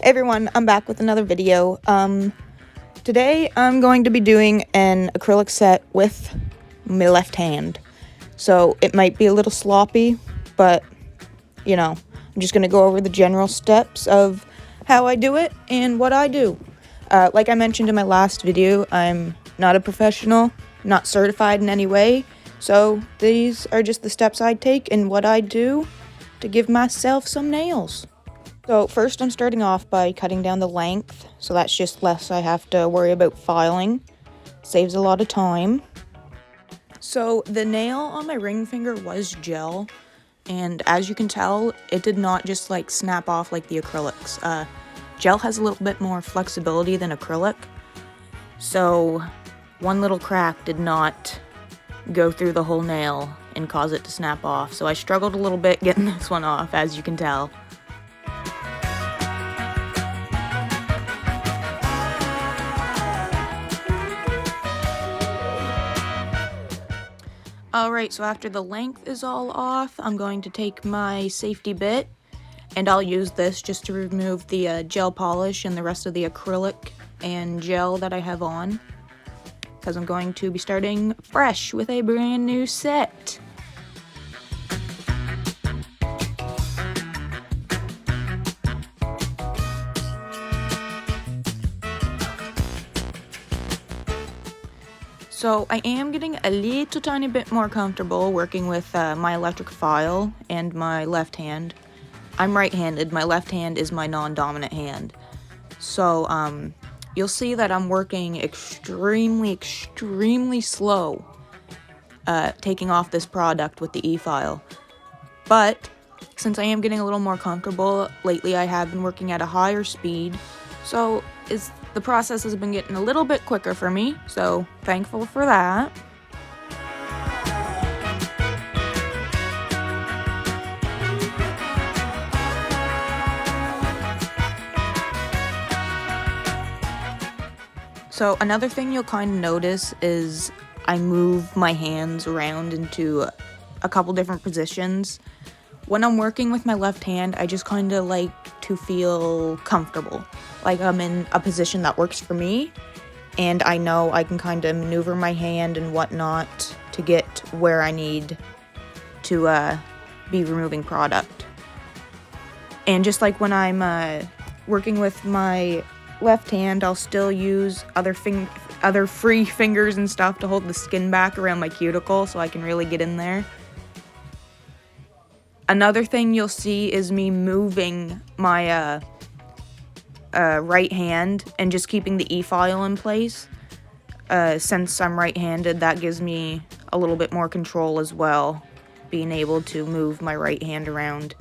everyone, I'm back with another video. Today I'm going to be doing an acrylic set with my left hand. So it might be a little sloppy, but you know, I'm just gonna go over the general steps of how I do it and what I do. Like I mentioned in my last video, I'm not a professional, not certified in any way, so these are just the steps I take and what I do to give myself some nails. So first I'm starting off by cutting down the length, so that's just less I have to worry about filing. Saves a lot of time. So the nail on my ring finger was gel, and as you can tell, it did not just like snap off like the acrylics. Gel has a little bit more flexibility than acrylic, so one little crack did not go through the whole nail and cause it to snap off. So I struggled a little bit getting this one off, as you can tell. Alright, so after the length is all off, I'm going to take my safety bit, and I'll use this just to remove the gel polish and the rest of the acrylic and gel that I have on, because I'm going to be starting fresh with a brand new set. So I am getting a little tiny bit more comfortable working with my electric file and my left hand. I'm right-handed, my left hand is my non-dominant hand. So you'll see that I'm working extremely slow taking off this product with the e-file. But since I am getting a little more comfortable, lately I have been working at a higher speed, so the process has been getting a little bit quicker for me, so thankful for that. So another thing you'll kind of notice is I move my hands around into a couple different positions. When I'm working with my left hand, I just kind of like to feel comfortable. Like I'm in a position that works for me, and I know I can kind of maneuver my hand and whatnot to get where I need to be removing product. And just like when I'm working with my left hand, I'll still use other free fingers and stuff to hold the skin back around my cuticle so I can really get in there. Another thing you'll see is me moving my right hand and just keeping the e-file in place. Since I'm right-handed, that gives me a little bit more control as well, being able to move my right hand around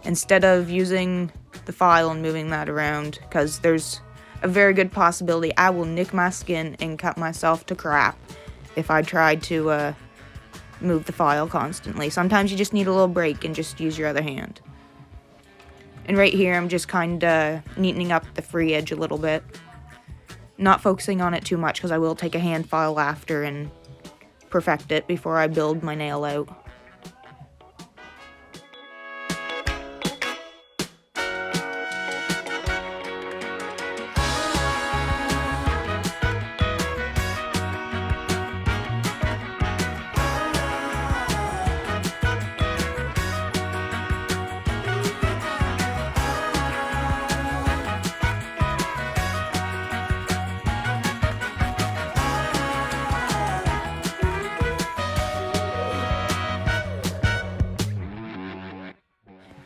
instead of using the file and moving that around, because there's a very good possibility I will nick my skin and cut myself to crap if I tried to move the file constantly. Sometimes you just need a little break and just use your other hand. And right here, I'm just kind of neatening up the free edge a little bit. Not focusing on it too much, because I will take a hand file after and perfect it before I build my nail out.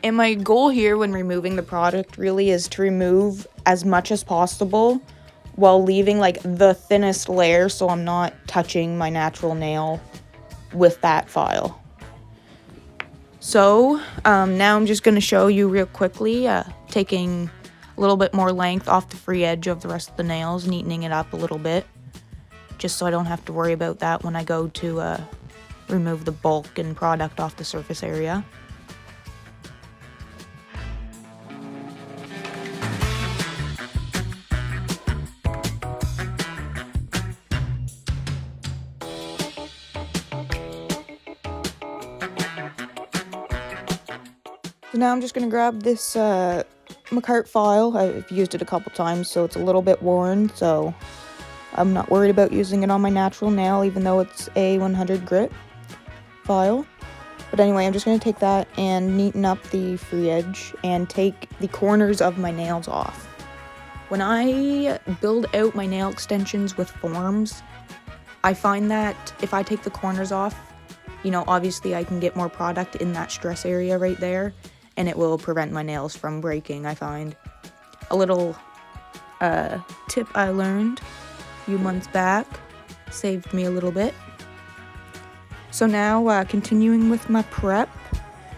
And my goal here when removing the product really is to remove as much as possible while leaving like the thinnest layer, so I'm not touching my natural nail with that file. So now I'm just going to show you real quickly taking a little bit more length off the free edge of the rest of the nails, neatening it up a little bit, just so I don't have to worry about that when I go to remove the bulk and product off the surface area. So now I'm just going to grab this McCart file. I've used it a couple times, so it's a little bit worn, so I'm not worried about using it on my natural nail, even though it's a 100 grit file. But anyway, I'm just going to take that and neaten up the free edge and take the corners of my nails off. When I build out my nail extensions with forms, I find that if I take the corners off, obviously I can get more product in that stress area right there, and it will prevent my nails from breaking, I find. A little tip I learned a few months back saved me a little bit. So now, continuing with my prep,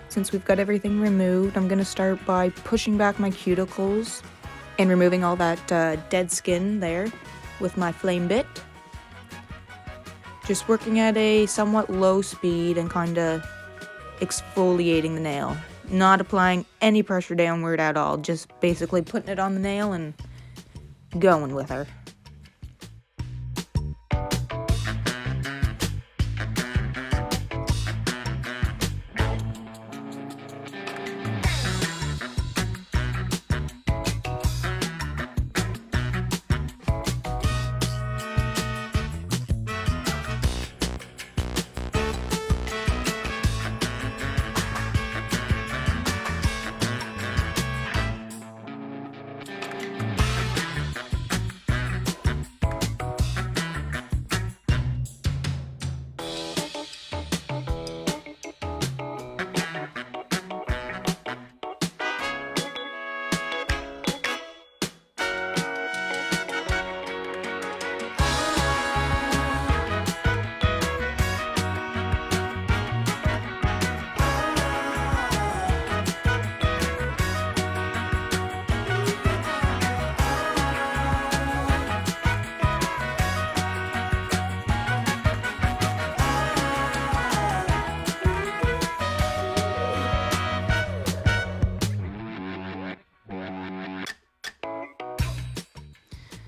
since we've got everything removed, I'm going to start by pushing back my cuticles and removing all that dead skin there with my flame bit. Just working at a somewhat low speed and kind of exfoliating the nail. Not applying any pressure downward at all, just basically putting it on the nail and going with her.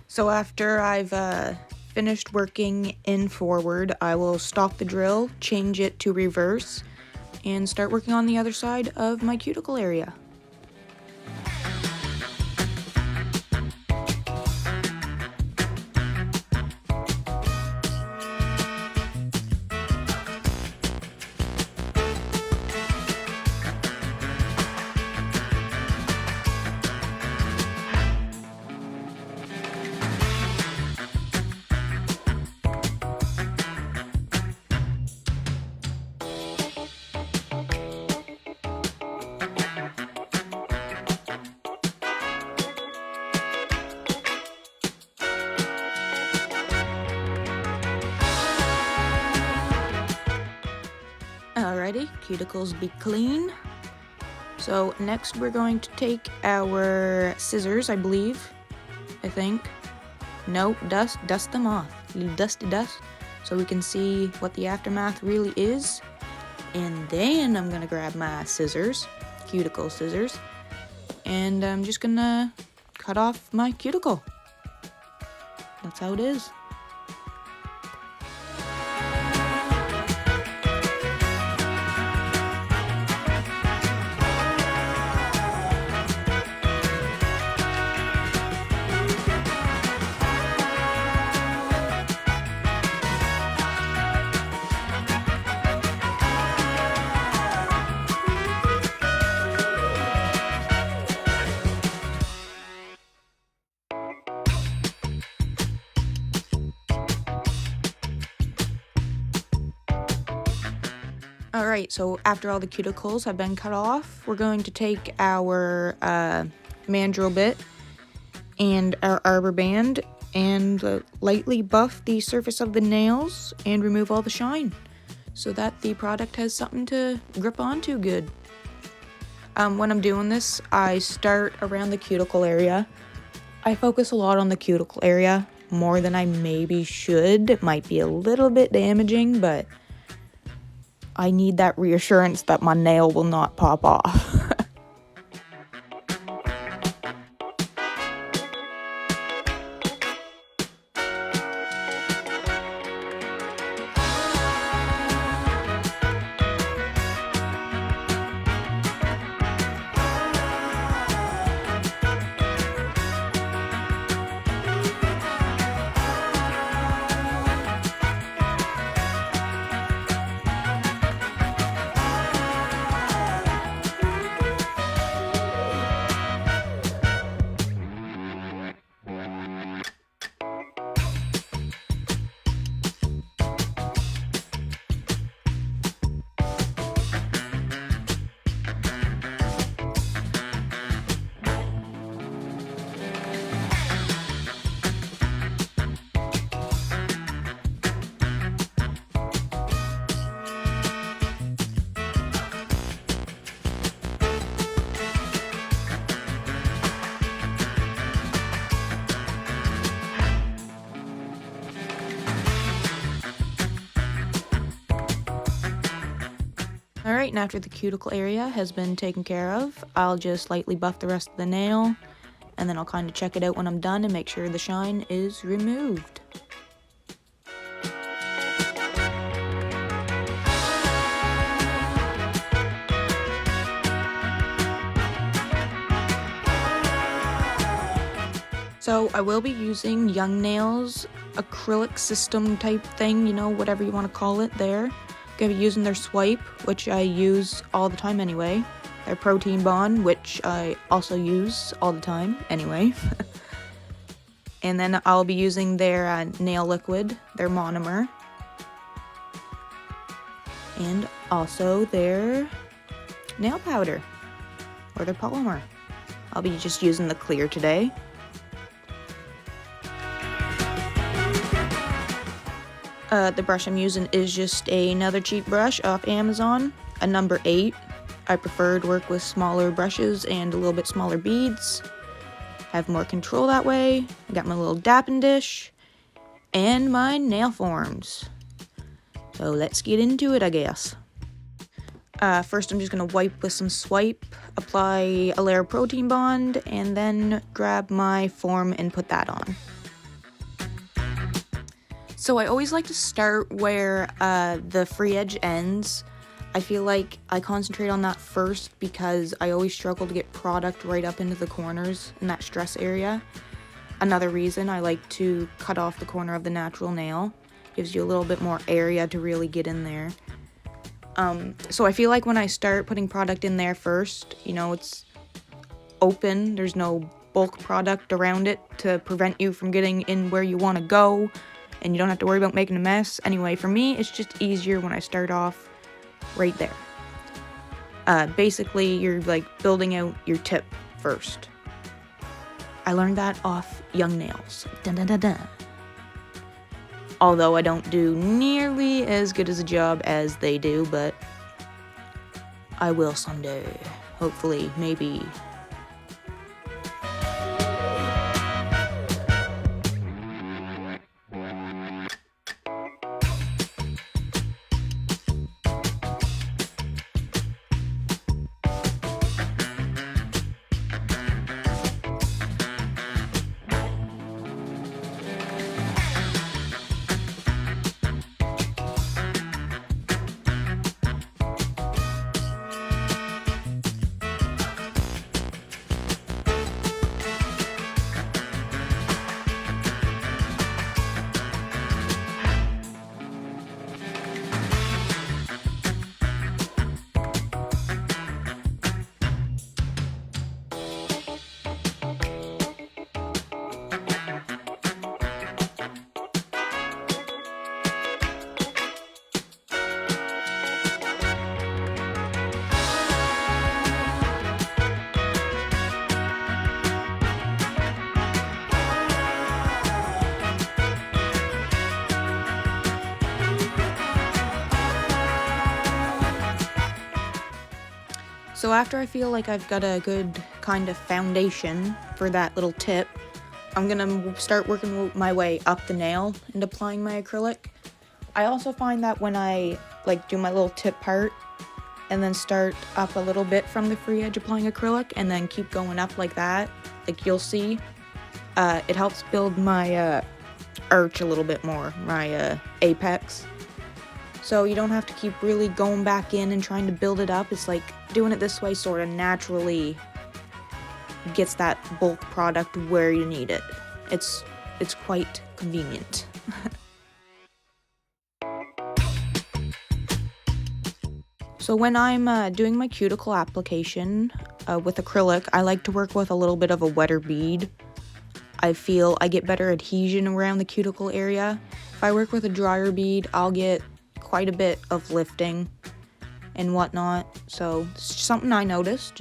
So after I've finished working in forward, I will stop the drill, change it to reverse, and start working on the other side of my cuticle area. Alrighty, cuticles be clean. So next we're going to take our scissors, I think. Nope, dust them off. Little dusty dust. So we can see what the aftermath really is. And then I'm gonna grab my scissors, cuticle scissors, and I'm just gonna cut off my cuticle. That's how it is. Alright, so after all the cuticles have been cut off, we're going to take our mandrel bit and our arbor band and lightly buff the surface of the nails and remove all the shine so that the product has something to grip onto good. When I'm doing this, I start around the cuticle area. I focus a lot on the cuticle area, more than I maybe should. It might be a little bit damaging, but I need that reassurance that my nail will not pop off. Alright, and after the cuticle area has been taken care of, I'll just lightly buff the rest of the nail, and then I'll kind of check it out when I'm done and make sure the shine is removed. So I will be using Young Nails acrylic system type thing, you know, whatever you want to call it there. Gonna be using their swipe, which I use all the time anyway. Their protein bond, which I also use all the time anyway. And then I'll be using their nail liquid, their monomer. And also their nail powder, or their polymer. I'll be just using the clear today. The brush I'm using is just another cheap brush off Amazon, a number 8. I prefer to work with smaller brushes and a little bit smaller beads. Have more control that way. I got my little dapping dish and my nail forms. So let's get into it, I guess. First I'm just going to wipe with some swipe, apply a layer of protein bond, and then grab my form and put that on. So I always like to start where the free edge ends. I feel like I concentrate on that first because I always struggle to get product right up into the corners in that stress area. Another reason I like to cut off the corner of the natural nail. Gives you a little bit more area to really get in there. So I feel like when I start putting product in there first, you know, it's open. There's no bulk product around it to prevent you from getting in where you want to go. And you don't have to worry about making a mess. Anyway, for me, it's just easier when I start off right there. Basically, you're like building out your tip first. I learned that off Young Nails. Dun, dun, dun, dun. Although I don't do nearly as good as a job as they do, but I will someday. Hopefully, maybe. So after I feel like I've got a good kind of foundation for that little tip, I'm gonna start working my way up the nail and applying my acrylic. I also find that when I like do my little tip part and then start up a little bit from the free edge applying acrylic and then keep going up like that, like you'll see, it helps build my arch a little bit more, my apex. So you don't have to keep really going back in and trying to build it up. It's like doing it this way sort of naturally gets that bulk product where you need it. It's quite convenient. So when I'm doing my cuticle application with acrylic, I like to work with a little bit of a wetter bead. I feel I get better adhesion around the cuticle area. If I work with a drier bead, I'll get quite a bit of lifting and whatnot. So it's just something I noticed,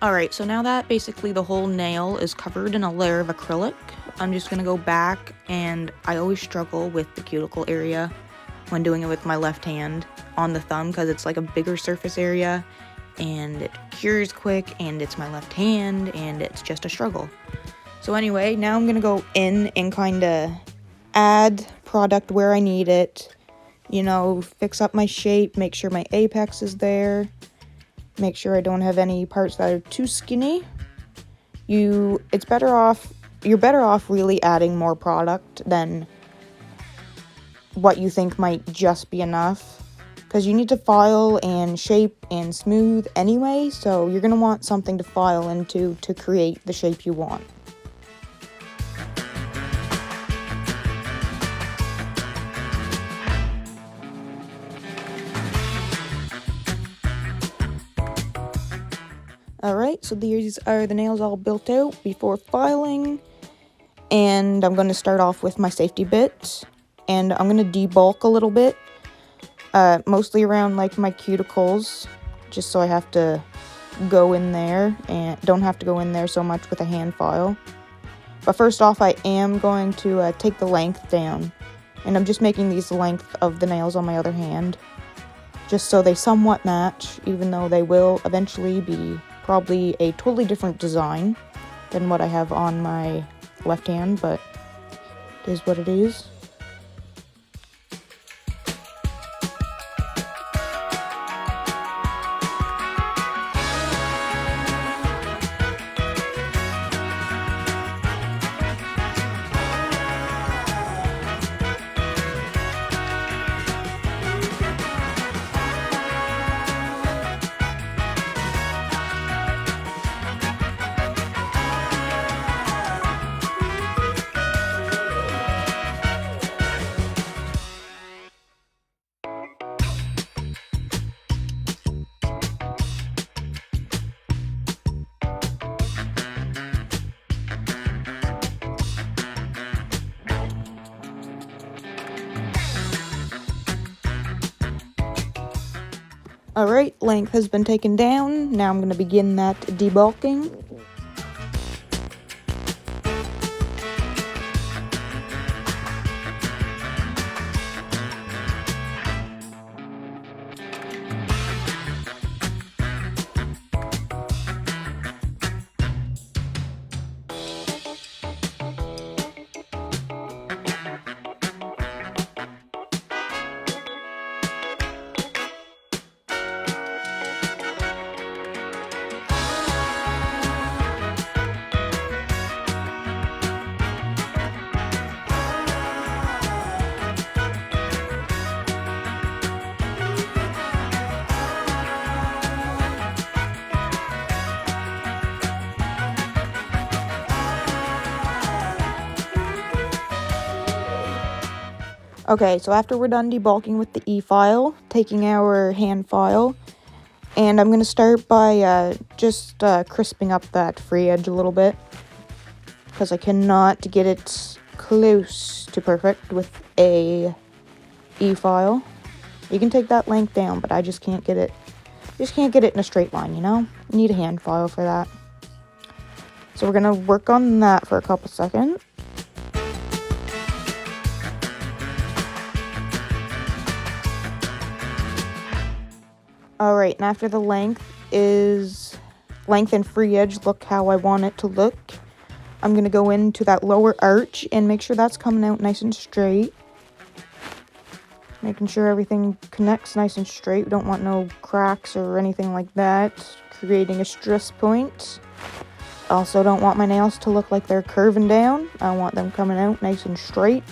Alright, so now that basically the whole nail is covered in a layer of acrylic, I'm just gonna go back, and I always struggle with the cuticle area when doing it with my left hand on the thumb because it's like a bigger surface area and it cures quick, and it's my left hand and it's just a struggle. So anyway, now I'm gonna go in and kind of add product where I need it, you know, fix up my shape, make sure my apex is there, make sure I don't have any parts that are too skinny. You're better off really adding more product than what you think might just be enough, because you need to file and shape and smooth anyway, so you're going to want something to file into to create the shape you want. Alright, so these are the nails all built out before filing, and I'm going to start off with my safety bit, and I'm going to debulk a little bit, mostly around like my cuticles, just so I have to go in there, and don't have to go in there so much with a hand file. But first off, I am going to take the length down, and I'm just making these the length of the nails on my other hand, just so they somewhat match, even though they will eventually be probably a totally different design than what I have on my left hand, but it is what it is. Alright, length has been taken down. Now I'm going to begin that debulking. Okay, so after we're done debulking with the E-file, taking our hand file, and I'm going to start by just crisping up that free edge a little bit, because I cannot get it close to perfect with a E-file. You can take that length down, but I just can't get it. Just can't get it in a straight line, you know? You need a hand file for that. So we're going to work on that for a couple seconds. Alright, and after the length and free edge look how I want it to look, I'm going to go into that lower arch and make sure that's coming out nice and straight. Making sure everything connects nice and straight. We don't want no cracks or anything like that, creating a stress point. Also don't want my nails to look like they're curving down. I want them coming out nice and straight.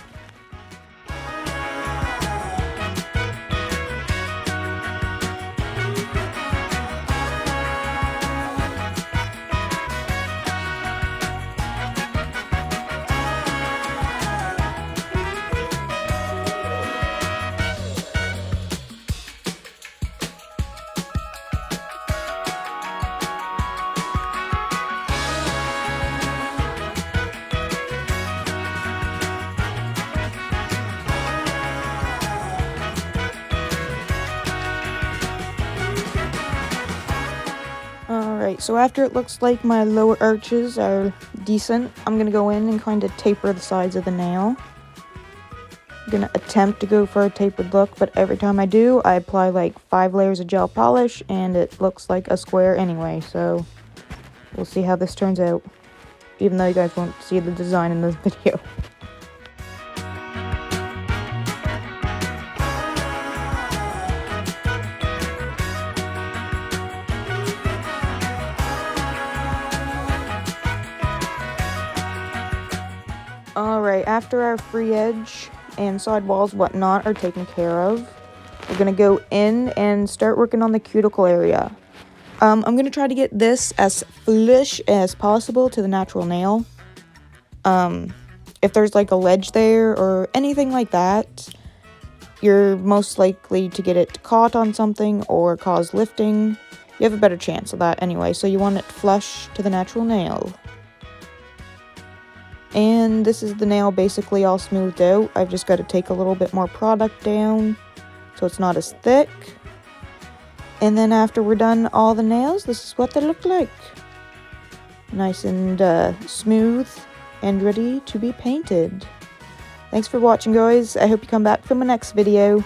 Alright, so after it looks like my lower arches are decent, I'm going to go in and kind of taper the sides of the nail. I'm going to attempt to go for a tapered look, but every time I do, I apply like 5 layers of gel polish, and it looks like a square anyway, so we'll see how this turns out, even though you guys won't see the design in this video. Alright, after our free edge and side walls, whatnot, are taken care of, we're going to go in and start working on the cuticle area. I'm going to try to get this as flush as possible to the natural nail. If there's like a ledge there or anything like that, you're most likely to get it caught on something or cause lifting. You have a better chance of that anyway, so you want it flush to the natural nail. And this is the nail basically all smoothed out. I've just got to take a little bit more product down so it's not as thick. And then after we're done all the nails, this is what they look like. Nice and smooth and ready to be painted. Thanks for watching, guys. I hope you come back for my next video.